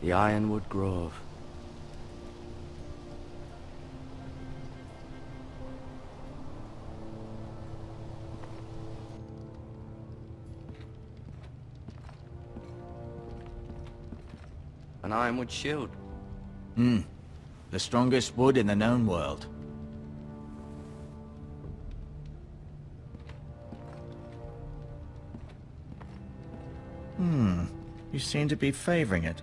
The Ironwood Grove. An ironwood shield. The strongest wood in the known world. You seem to be favoring it.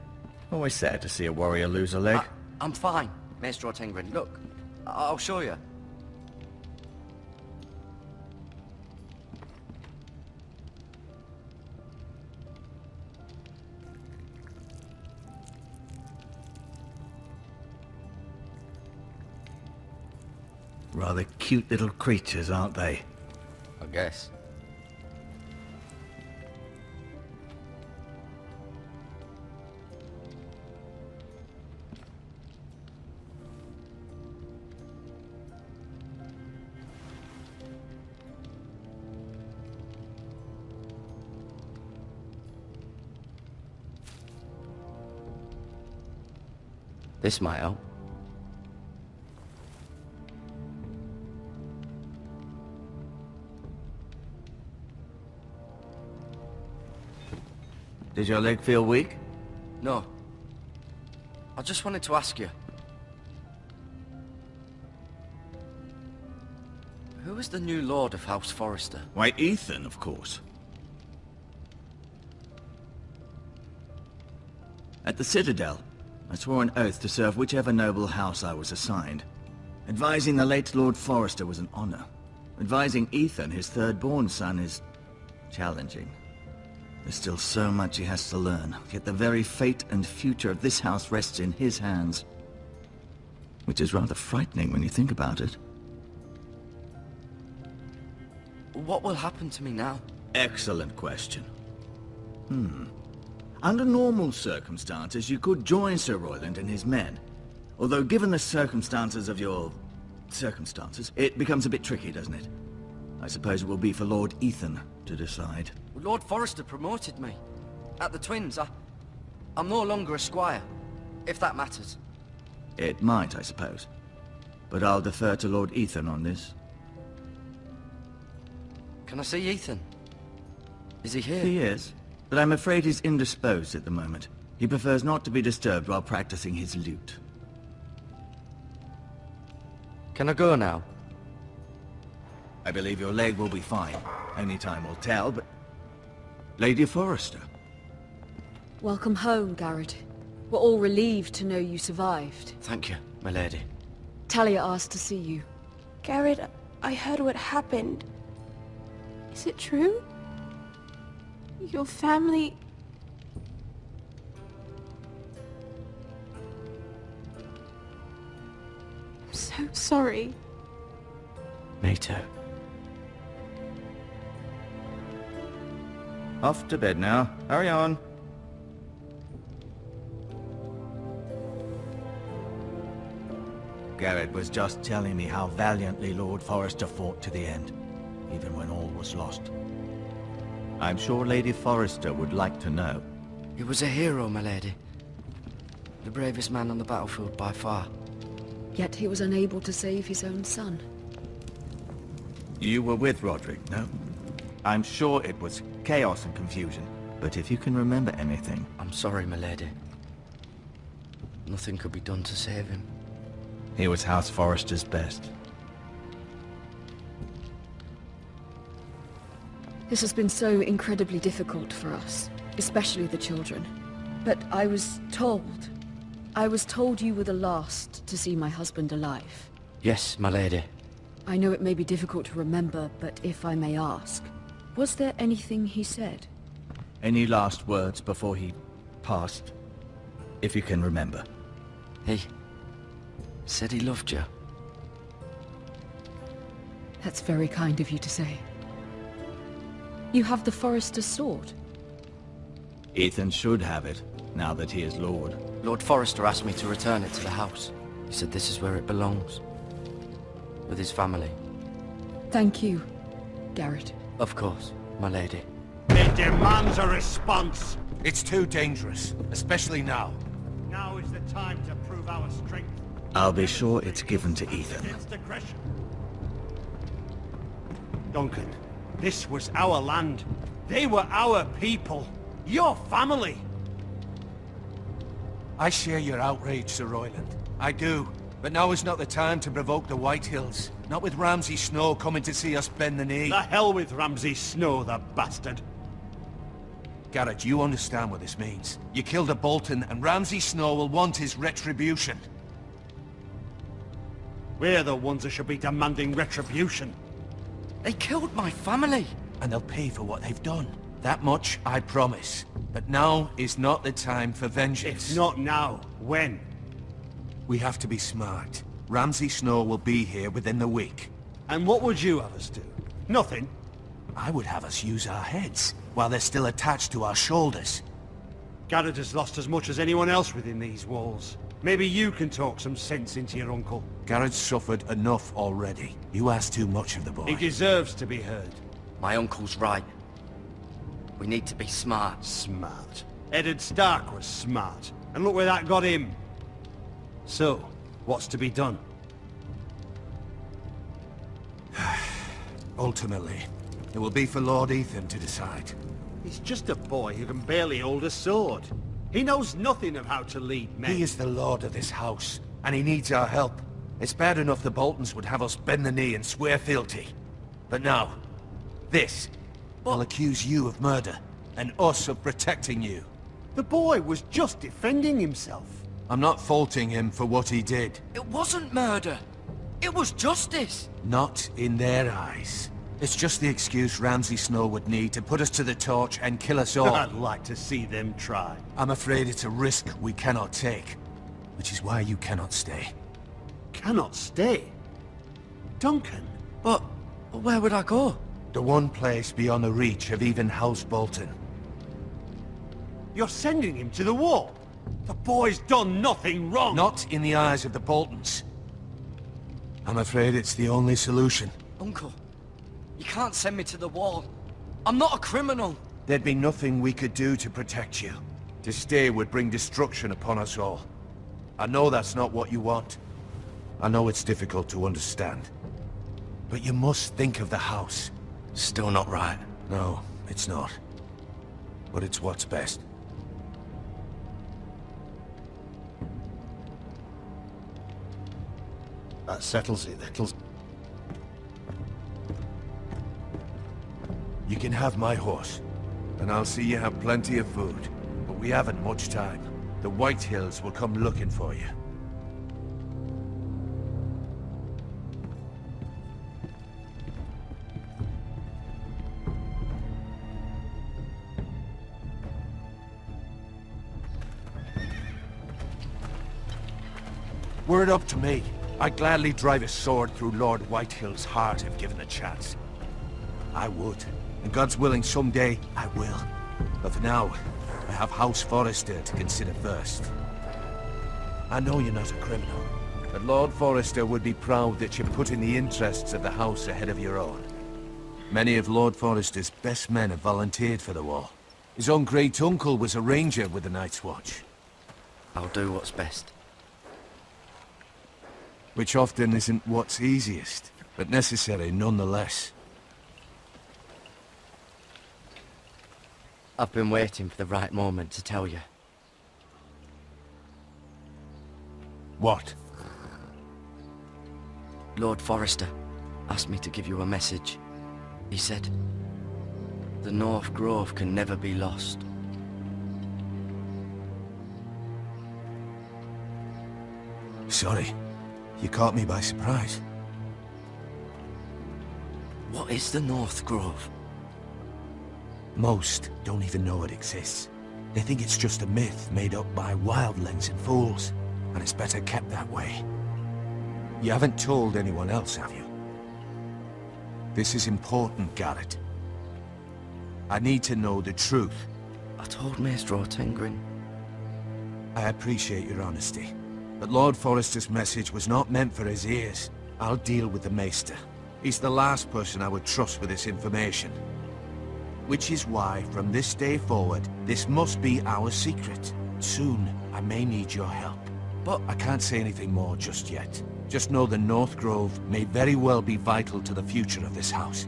Always sad to see a warrior lose a leg. I'm fine, Maestro Tengrin. Look, I'll show you. Rather cute little creatures, aren't they? I guess. This might help. Did your leg feel weak? No. I just wanted to ask you. Who is the new Lord of House Forrester? Why, Ethan, of course. At the Citadel, I swore an oath to serve whichever noble house I was assigned. Advising the late Lord Forrester was an honor. Advising Ethan, his third-born son, is challenging. There's still so much he has to learn, yet the very fate and future of this house rests in his hands. Which is rather frightening when you think about it. What will happen to me now? Excellent question. Under normal circumstances, you could join Sir Royland and his men. Although given the circumstances of your... circumstances, it becomes a bit tricky, doesn't it? I suppose it will be for Lord Ethan to decide. Lord Forrester promoted me. At the Twins, I'm no longer a squire, if that matters. It might, I suppose. But I'll defer to Lord Ethan on this. Can I see Ethan? Is he here? He is, but I'm afraid he's indisposed at the moment. He prefers not to be disturbed while practicing his lute. Can I go now? I believe your leg will be fine. Only time will tell, but... Lady Forrester. Welcome home, Garrett. We're all relieved to know you survived. Thank you, my lady. Talia asked to see you. Garrett, I heard what happened. Is it true? Your family... I'm so sorry. Me too. Off to bed now. Hurry on. Garrett was just telling me how valiantly Lord Forrester fought to the end, even when all was lost. I'm sure Lady Forrester would like to know. He was a hero, my lady. The bravest man on the battlefield by far. Yet he was unable to save his own son. You were with Roderick, no? I'm sure it was chaos and confusion, but if you can remember anything... I'm sorry, my lady. Nothing could be done to save him. He was House Forrester's best. This has been so incredibly difficult for us, especially the children. But I was told you were the last to see my husband alive. Yes, my lady. I know it may be difficult to remember, but if I may ask, was there anything he said? Any last words before he passed? If you can remember. He said he loved you. That's very kind of you to say. You have the Forrester's sword. Ethan should have it, now that he is Lord. Lord Forrester asked me to return it to the house. He said this is where it belongs. With his family. Thank you, Garrett. Of course, my lady. It demands a response. It's too dangerous, especially now. time to prove our strength. I'll be sure it's given to Ethan. Against aggression. Duncan, this was our land. They were our people. Your family. I share your outrage, Sir Royland. I do. But now is not the time to provoke the Whitehills. Not with Ramsay Snow coming to see us bend the knee. The hell with Ramsay Snow, the bastard. Garrett, you understand what this means. You killed a Bolton, and Ramsay Snow will want his retribution. We're the ones that should be demanding retribution. They killed my family. And they'll pay for what they've done. That much I promise. But now is not the time for vengeance. It's not now. When? We have to be smart. Ramsay Snow will be here within the week. And what would you have us do? Nothing. I would have us use our heads, while they're still attached to our shoulders. Garrett has lost as much as anyone else within these walls. Maybe you can talk some sense into your uncle. Garrett's suffered enough already. You ask too much of the boy. He deserves to be heard. My uncle's right. We need to be smart. Smart. Eddard Stark was smart. And look where that got him. So, what's to be done? Ultimately, it will be for Lord Ethan to decide. He's just a boy who can barely hold a sword. He knows nothing of how to lead men. He is the lord of this house, and he needs our help. It's bad enough the Boltons would have us bend the knee and swear fealty. But now, this will accuse you of murder, and us of protecting you. The boy was just defending himself. I'm not faulting him for what he did. It wasn't murder. It was justice. Not in their eyes. It's just the excuse Ramsay Snow would need to put us to the torch and kill us all. I'd like to see them try. I'm afraid it's a risk we cannot take, which is why you cannot stay. Cannot stay? Duncan? But where would I go? The one place beyond the reach of even House Bolton. You're sending him to the wall? The boy's done nothing wrong! Not in the eyes of the Boltons. I'm afraid it's the only solution. Uncle, you can't send me to the wall. I'm not a criminal. There'd be nothing we could do to protect you. To stay would bring destruction upon us all. I know that's not what you want. I know it's difficult to understand. But you must think of the house. Still not right. No, it's not. But it's what's best. That settles it. You can have my horse, and I'll see you have plenty of food. But we haven't much time. The Whitehills will come looking for you. Were it up to me, I'd gladly drive a sword through Lord Whitehill's heart if given the chance. I would. And God's willing, someday, I will. But for now, I have House Forrester to consider first. I know you're not a criminal, but Lord Forrester would be proud that you're putting the interests of the house ahead of your own. Many of Lord Forrester's best men have volunteered for the war. His own great-uncle was a ranger with the Night's Watch. I'll do what's best. Which often isn't what's easiest, but necessary nonetheless. I've been waiting for the right moment to tell you. What? Lord Forrester asked me to give you a message. He said, the North Grove can never be lost. Sorry. You caught me by surprise. What is the North Grove? Most don't even know it exists. They think it's just a myth made up by wildlings and fools, and it's better kept that way. You haven't told anyone else, have you? This is important, Garrett. I need to know the truth. I told Maestro Tengrin. I appreciate your honesty, but Lord Forrester's message was not meant for his ears. I'll deal with the Maester. He's the last person I would trust with this information. Which is why, from this day forward, this must be our secret. Soon, I may need your help. But I can't say anything more just yet. Just know the North Grove may very well be vital to the future of this house.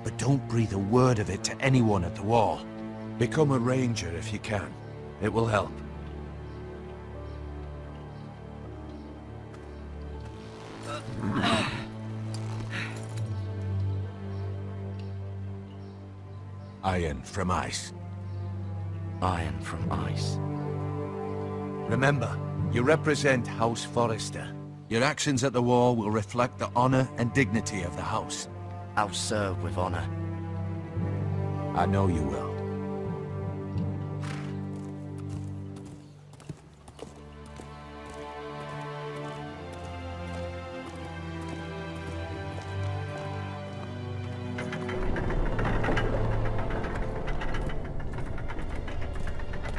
But don't breathe a word of it to anyone at the Wall. Become a ranger if you can. It will help. Iron from ice. iron from ice. Remember, you represent House Forrester. Your actions at the Wall will reflect the honor and dignity of the house. I'll serve with honor. I know you will.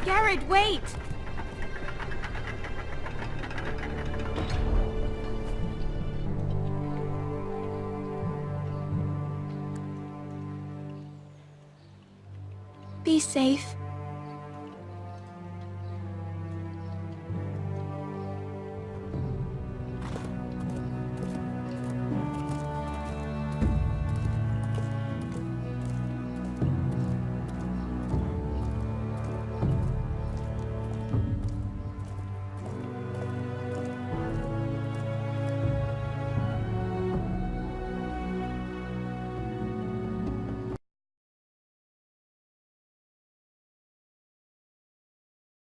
Garrett, wait! Be safe.